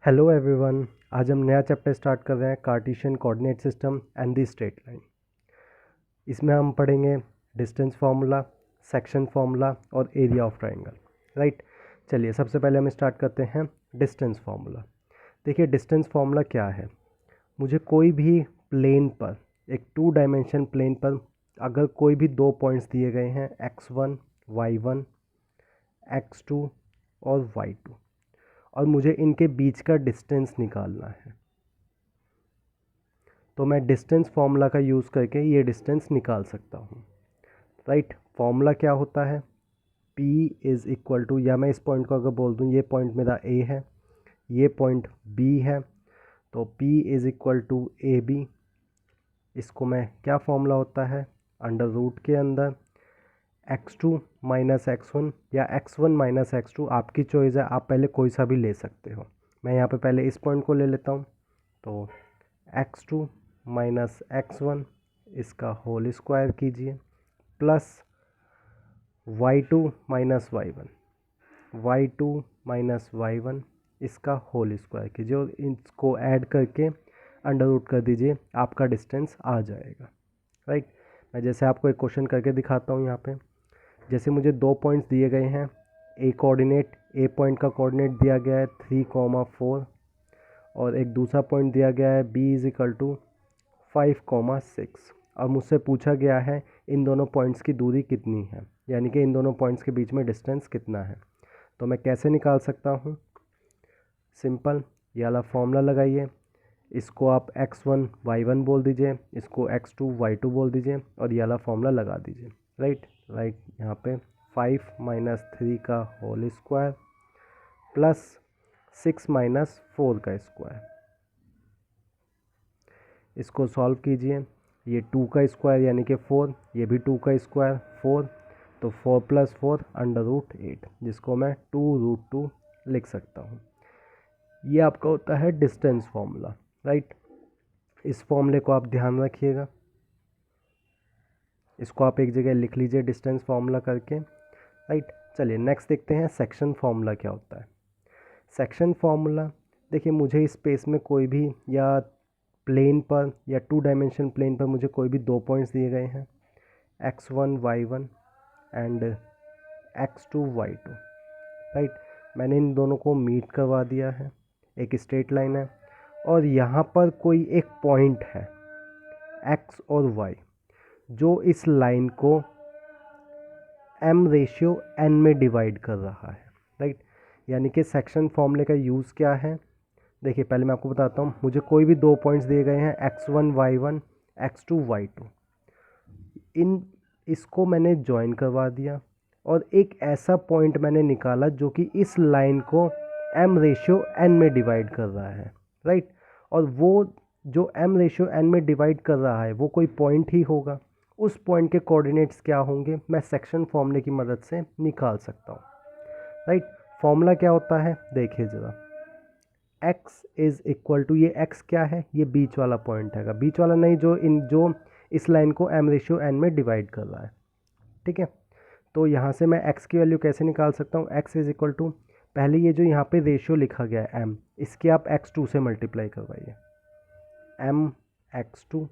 Hello everyone. आज हम नया चैप्टर स्टार्ट कर रहे हैं, Cartesian coordinate system and the straight line. इसमें हम पढ़ेंगे डिस्टेंस फार्मूला, सेक्शन फार्मूला और एरिया ऑफ ट्राइंगल। राइट, चलिए सबसे पहले हम स्टार्ट करते हैं डिस्टेंस फार्मूला। देखिए डिस्टेंस फार्मूला क्या है। मुझे कोई भी प्लेन पर, एक 2 डायमेंशन प्लेन पर अगर कोई भी 2 पॉइंट्स दिए गए हैं x1, y1, x2 और y2, और मुझे इनके बीच का डिस्टेंस निकालना है, तो मैं डिस्टेंस फार्मूला का यूज़ करके ये डिस्टेंस निकाल सकता हूँ। राइट, फार्मूला क्या होता है, P इज़ इक्वल टू, या मैं इस पॉइंट को अगर बोल दूँ ये पॉइंट मेरा A है, ये पॉइंट B है, तो P is equal to AB। इसको मैं क्या फार्मूला होता है, अंडर रूट के अंदर x2 माइनस x1 या x1 माइनस x2, आपकी चॉइस है, आप पहले कोई सा भी ले सकते हो। मैं यहाँ पे पहले इस पॉइंट को ले लेता हूँ, तो x2 माइनस x1 इसका होल स्क्वायर कीजिए, plus y2 minus y1, y2 minus y1 इसका होल स्क्वायर कीजिए और इसको ऐड करके अंडर रूट कर दीजिए, आपका डिस्टेंस आ जाएगा। राइट, मैं जैसे आपको एक क्वेश्चन करके दिखाता हूँ। यहाँ पे जैसे मुझे 2 पॉइंट्स दिए गए हैं, ए कोऑर्डिनेट, ए पॉइंट का कोऑर्डिनेट दिया गया है 3,4 और एक दूसरा पॉइंट दिया गया है b इज़ इक्वल टू 5,6, और मुझसे पूछा गया है इन दोनों पॉइंट्स की दूरी कितनी है, यानी कि इन दोनों पॉइंट्स के बीच में डिस्टेंस कितना है। तो मैं कैसे निकाल सकता हूँ, सिंपल, ये वाला फॉर्मूला लगाइए, इसको आप x1 y1 बोल दीजिए, इसको x2 y2 बोल दीजिए और ये वाला फॉर्मूला लगा दीजिए। राइट, यहाँ पे 5 माइनस 3 का होल स्क्वायर प्लस 6 माइनस 4 का स्क्वायर, इसको सॉल्व कीजिए। ये 2 का स्क्वायर यानी कि 4, ये भी 2 का स्क्वायर 4, तो 4 प्लस 4 अंडर रूट 8, जिसको मैं 2√2 लिख सकता हूँ। ये आपका होता है डिस्टेंस फार्मूला। राइट, इस फॉर्मूले को आप ध्यान रखिएगा, इसको आप एक जगह लिख लीजिए डिस्टेंस फार्मूला करके। राइट, चलिए नेक्स्ट देखते हैं सेक्शन फार्मूला क्या होता है। सेक्शन फार्मूला, देखिए मुझे इस स्पेस में कोई भी, या प्लेन पर या 2 डायमेंशन प्लेन पर मुझे कोई भी 2 पॉइंट्स दिए गए हैं, x1 y1 and x2 y2। Right, मैंने इन दोनों को मीट करवा दिया है, एक स्ट्रेट लाइन है, और यहाँ पर कोई एक पॉइंट है x और y जो इस लाइन को m/n में डिवाइड कर रहा है। राइट, यानी कि सेक्शन फॉर्मूले का यूज़ क्या है, देखिए पहले मैं आपको बताता हूँ। मुझे कोई भी 2 पॉइंट्स दिए गए हैं x1 y1 x2 y2, इन इसको मैंने ज्वाइन करवा दिया और एक ऐसा पॉइंट मैंने निकाला जो कि इस लाइन को m/n में डिवाइड कर रहा है। राइट, और वो जो m/n में डिवाइड कर रहा है वो कोई पॉइंट ही होगा, उस पॉइंट के कोऑर्डिनेट्स क्या होंगे मैं सेक्शन फॉर्मूले की मदद से निकाल सकता हूँ। राइट, फॉर्मूला क्या होता है देखिए ज़रा, x इज़ इक्वल टू, ये x क्या है, ये बीच वाला पॉइंट है, बीच वाला नहीं, जो इस लाइन को m/n में डिवाइड कर रहा है। ठीक है, तो यहाँ से मैं x की वैल्यू कैसे निकाल सकता हूँ, x इज़ इक्वल टू, पहले ये जो यहाँ पे रेशियो लिखा गया है m, इसके आप x2 से मल्टीप्लाई करवाइए, m/x2।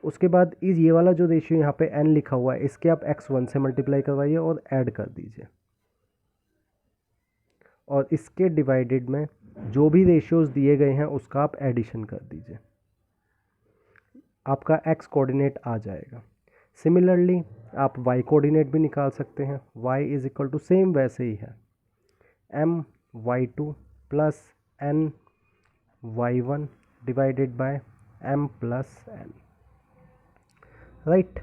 उसके बाद इस ये वाला जो रेशियो यहाँ पे n लिखा हुआ है, इसके आप x1 से मल्टीप्लाई करवाइए और ऐड कर दीजिए, और इसके डिवाइडेड में जो भी रेशियोज दिए गए हैं उसका आप एडिशन कर दीजिए, आपका x कोऑर्डिनेट आ जाएगा। सिमिलरली आप y कोऑर्डिनेट भी निकाल सकते हैं, y is equal to same वैसे ही है, m/y2 plus n/y1 divided by m plus n। Right,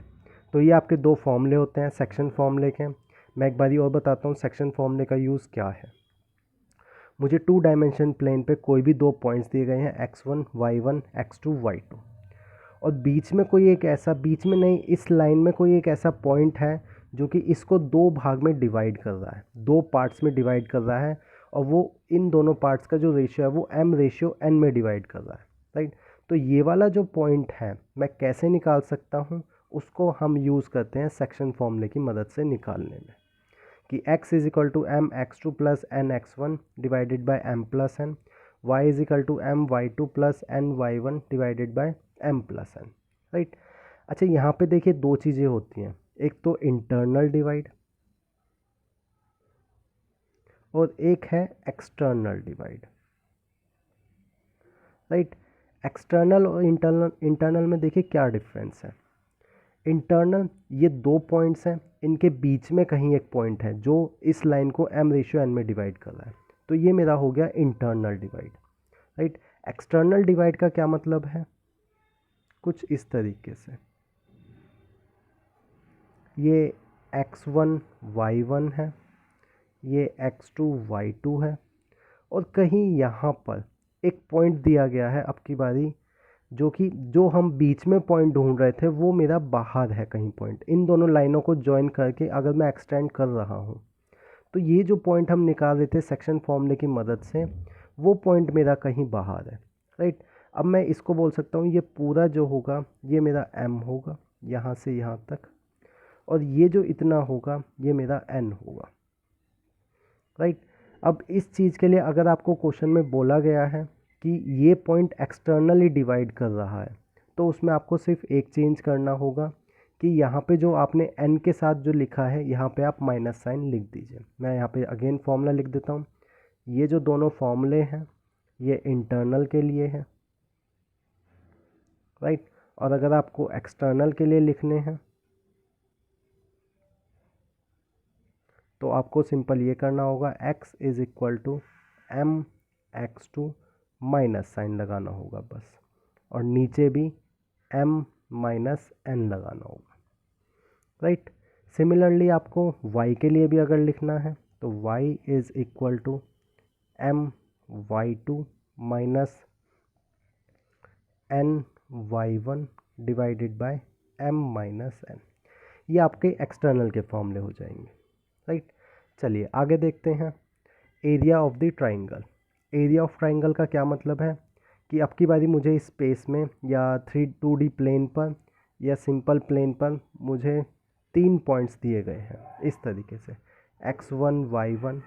तो ये आपके दो फॉर्मूले होते हैं सेक्शन फॉर्मूले के। मैं एक बारी और बताता हूँ सेक्शन फॉर्मूले का यूज़ क्या है। मुझे 2 डायमेंशन प्लेन पे कोई भी 2 पॉइंट्स दिए गए हैं x1 y1 x2 y2, और बीच में कोई एक ऐसा, बीच में नहीं, इस लाइन में कोई एक ऐसा पॉइंट है जो कि इसको 2 भाग में डिवाइड कर रहा है, 2 पार्ट्स में डिवाइड कर रहा है, और वो इन दोनों पार्ट्स का जो रेशियो है वो m/n में डिवाइड कर रहा है। राइट, तो ये वाला जो पॉइंट है मैं कैसे निकाल सकता हूँ, उसको हम यूज़ करते हैं सेक्शन फॉर्मूले की मदद से निकालने में, कि x is equal to m x2 plus n x1 divided by m plus n। y is equal to m y two plus n y one divided by m plus n, right. अच्छा, यहाँ पे देखिए दो चीज़ें होती हैं, एक तो इंटरनल डिवाइड और एक है एक्सटर्नल डिवाइड, राइट। एक्सटर्नल और इंटरनल में देखिए क्या डिफरेंस है। इंटरनल, ये दो पॉइंट्स हैं, इनके बीच में कहीं एक पॉइंट है जो इस लाइन को m रेशियो n में डिवाइड कर रहा है, तो ये मेरा हो गया internal divide, right. External divide का क्या मतलब है, कुछ इस तरीके से, ये x1 y1 है, ये x2 y2 है, और कहीं यहाँ पर एक पॉइंट दिया गया है अब की बारी, जो हम बीच में पॉइंट ढूंढ रहे थे वो मेरा बाहर है कहीं पॉइंट। इन दोनों लाइनों को ज्वाइन करके अगर मैं एक्सटेंड कर रहा हूँ तो ये जो पॉइंट हम निकाल रहे थे सेक्शन फॉर्मूले की मदद से, वो पॉइंट मेरा कहीं बाहर है, राइट। अब मैं इसको बोल सकता हूँ ये पूरा जो होगा ये मेरा m होगा यहाँ से यहाँ तक, और ये जो इतना होगा ये मेरा n होगा, राइट। अब इस चीज़ के लिए अगर आपको क्वेश्चन में बोला गया है कि ये पॉइंट एक्सटर्नली डिवाइड कर रहा है, तो उसमें आपको सिर्फ एक चेंज करना होगा कि यहाँ पे जो आपने n के साथ जो लिखा है यहाँ पे आप माइनस साइन लिख दीजिए। मैं यहाँ पे अगेन फॉर्मूला लिख देता हूँ। ये जो दोनों फॉर्मूले हैं ये इंटरनल के लिए है, राइट। और अगर आपको एक्सटर्नल के लिए लिखने हैं तो आपको सिंपल ये करना होगा, x is equal to m x two minus sign लगाना होगा बस, और नीचे भी m माइनस एन लगाना होगा, राइट। सिमिलरली आपको y के लिए भी अगर लिखना है तो y is equal to m y two minus n y one divided by m minus n. ये आपके एक्सटर्नल के फॉर्मूले हो जाएंगे, राइट। चलिए आगे देखते हैं। Area of the triangle. Area of triangle का क्या मतलब है कि अब की बारी मुझे इस स्पेस में या 2D प्लेन पर या सिंपल प्लेन पर मुझे 3 पॉइंट्स दिए गए हैं इस तरीके से, x1 y1,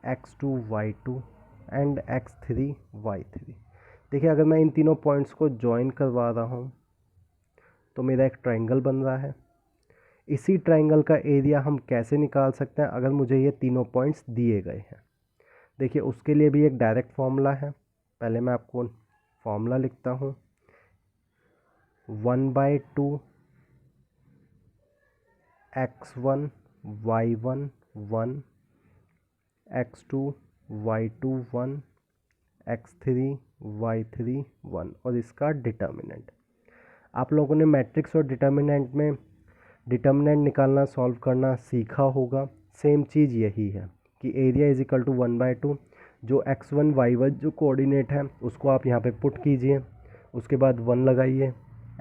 x2 y2 and x3 y3। देखिए अगर मैं इन तीनों पॉइंट्स को ज्वाइन करवा रहा हूँ तो मेरा एक ट्राइंगल बन रहा है। इसी ट्राइंगल का एरिया हम कैसे निकाल सकते हैं अगर मुझे ये तीनों पॉइंट्स दिए गए हैं। देखिए उसके लिए भी एक डायरेक्ट फॉर्मूला है। पहले मैं आपको फॉर्मूला लिखता हूँ, 1/2 x1 y1 1, x2 y2 1, x3 y3 1, और इसका डिटर्मिनेंट। आप लोगों ने मैट्रिक्स और डिटर्मिनेंट में डिटर्मिनेंट निकालना, सॉल्व करना सीखा होगा। सेम चीज़ यही है कि एरिया इज इक्वल टू 1/2, जो x1 y1 जो कोऑर्डिनेट है उसको आप यहाँ पे पुट कीजिए, उसके बाद 1 लगाइए,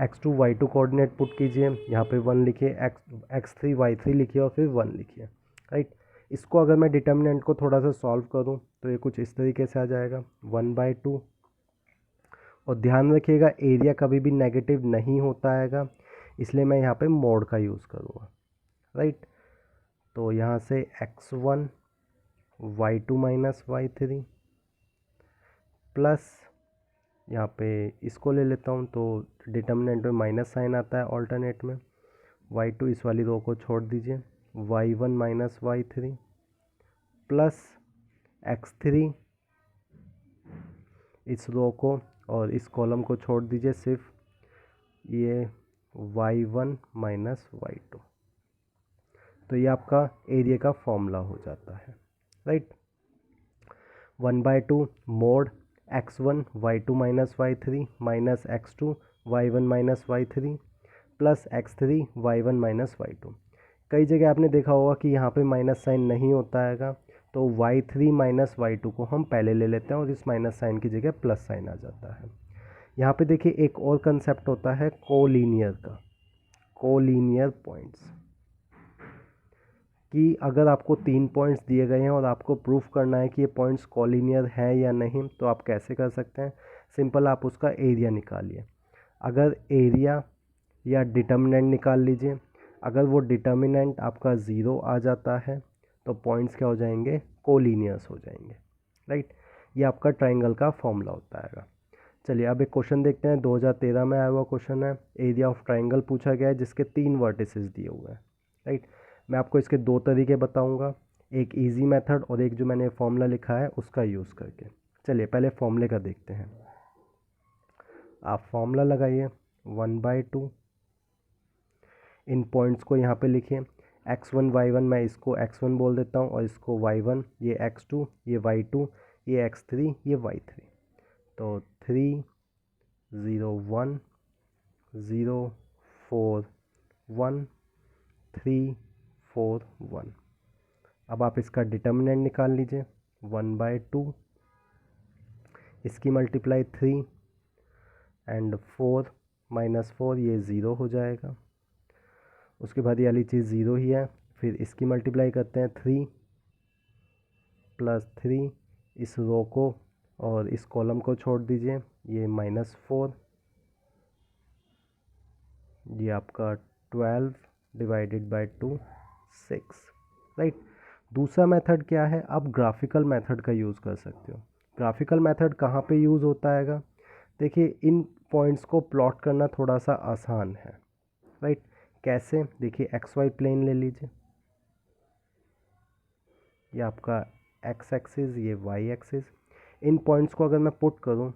x2 y2 कोऑर्डिनेट पुट कीजिए, यहाँ पे 1 लिखिए, x3 y3 लिखिए और फिर 1 लिखिए, राइट। इसको अगर मैं डिटर्मिनेंट को थोड़ा सा सॉल्व करूँ तो ये कुछ इस तरीके से आ जाएगा 1/2। और ध्यान रखिएगा एरिया कभी भी नेगेटिव नहीं होता आएगा, इसलिए मैं यहाँ पे मोड का यूज़ करूँगा, राइट। तो यहाँ से x1 y2 minus y3 plus यहाँ पे इसको ले लेता हूँ तो डिटर्मिनेंट में माइनस साइन आता है ऑल्टरनेट में, y2 इस वाली रो को छोड़ दीजिए, y1 minus y3 plus x3 इस रो को और इस कॉलम को छोड़ दीजिए, सिर्फ ये y1 माइनस y2। तो ये आपका एरिया का फॉर्मूला हो जाता है, right. 1/2 mode x1 y2 minus y3 minus x2 y1 minus y3 plus x3 y1 minus y2। कई जगह आपने देखा होगा कि यहाँ पे माइनस साइन नहीं होता हैगा, तो y3 माइनस y2 को हम पहले ले लेते हैं और इस माइनस साइन की जगह प्लस साइन आ जाता है। यहाँ पे देखिए एक और कंसेप्ट होता है कोलिनियर का, कोलिनियर पॉइंट्स, कि अगर आपको 3 पॉइंट्स दिए गए हैं और आपको प्रूफ करना है कि ये पॉइंट्स कोलिनियर हैं या नहीं, तो आप कैसे कर सकते हैं। सिंपल, आप उसका एरिया निकालिए। अगर एरिया या डिटर्मिनेंट निकाल लीजिए, अगर वो डिटर्मिनेंट आपका 0 आ जाता है तो पॉइंट्स क्या हो जाएंगे, कोलिनियर्स हो जाएंगे, राइट। ये आपका ट्राइंगल का फॉर्मूला होता है। चलिए अब एक क्वेश्चन देखते हैं, 2013 में आया हुआ क्वेश्चन है। एरिया ऑफ ट्राइंगल पूछा गया है जिसके 3 वर्टिसेस दिए हुए हैं, राइट। मैं आपको इसके 2 तरीके बताऊंगा, एक इजी मेथड और एक जो मैंने फॉर्मूला लिखा है उसका यूज़ करके। चलिए पहले फॉर्मूले का देखते हैं। आप फॉर्मूला लगाइए 1/2, इन पॉइंट्स को यहाँ पे लिखिए, x1 y1, मैं इसको x1 बोल देता हूँ और इसको y1, ये x2, ये y2, ये x3, ये y3। तो 3 0 1 0 4 1 3 4 1। अब आप इसका डिटर्मिनेंट निकाल लीजिए, 1/2, इसकी मल्टीप्लाई 3 एंड 4 माइनस 4, ये 0 हो जाएगा। उसके बाद ये वाली चीज़ 0 ही है, फिर इसकी मल्टीप्लाई करते हैं 3 + 3, इस रो को और इस कॉलम को छोड़ दीजिए, ये -4, ये आपका 12 डिवाइडेड बाय 2 6, राइट। दूसरा मेथड क्या है, आप ग्राफिकल मेथड का यूज़ कर सकते हो। ग्राफिकल मेथड कहाँ पे यूज़ होता है? देखिए इन पॉइंट्स को प्लॉट करना थोड़ा सा आसान है, राइट। कैसे? देखिए एक्स वाई प्लेन ले लीजिए, ये आपका एक्स एक्सिस, ये वाई एक्सिस। इन पॉइंट्स को अगर मैं पुट करूं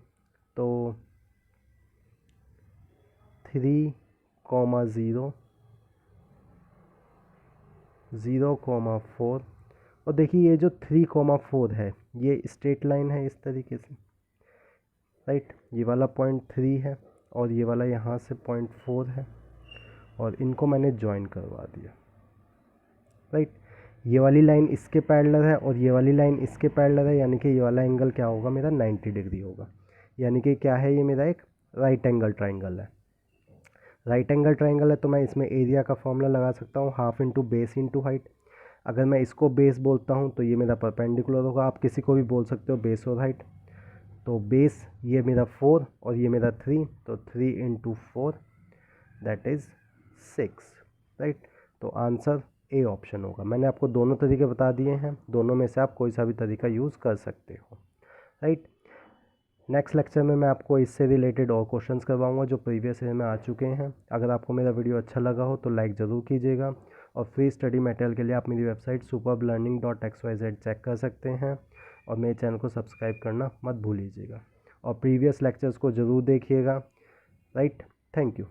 तो 3, 0 0, 4, और देखिए ये जो 3, 4 है ये स्ट्रेट लाइन है इस तरीके से, राइट। ये वाला पॉइंट 3 है और ये वाला यहाँ से पॉइंट 4 है और इनको मैंने ज्वाइन करवा दिया, राइट। ये वाली लाइन इसके पैरेलल है और ये वाली लाइन इसके पैरेलल है, यानी कि ये वाला एंगल क्या होगा मेरा 90 डिग्री होगा। यानी कि क्या है, ये मेरा एक राइट एंगल ट्राइंगल है। राइट एंगल ट्राइंगल है तो मैं इसमें एरिया का फॉर्मूला लगा सकता हूँ, half into base into height. अगर मैं इसको बेस बोलता हूँ तो ये मेरा परपेंडिकुलर होगा, आप किसी को भी बोल सकते हो बेस और हाइट। तो बेस ये मेरा 4 और ये मेरा 3, तो 3 × 4 दैट इज़ 6, राइट। तो आंसर ए ऑप्शन होगा। मैंने आपको दोनों तरीके बता दिए हैं, दोनों में से आप कोई सा भी तरीका यूज़ कर सकते हो, राइट। नेक्स्ट लेक्चर में मैं आपको इससे रिलेटेड और क्वेश्चंस करवाऊंगा जो प्रीवियस ईयर में आ चुके हैं। अगर आपको मेरा वीडियो अच्छा लगा हो तो लाइक ज़रूर कीजिएगा, और फ्री स्टडी मटेरियल के लिए आप मेरी वेबसाइट superblearning.xyz चेक कर सकते हैं, और मेरे चैनल को सब्सक्राइब करना मत भूलिएगा, और प्रीवियस लेक्चर्स को ज़रूर देखिएगा, राइट। Thank you.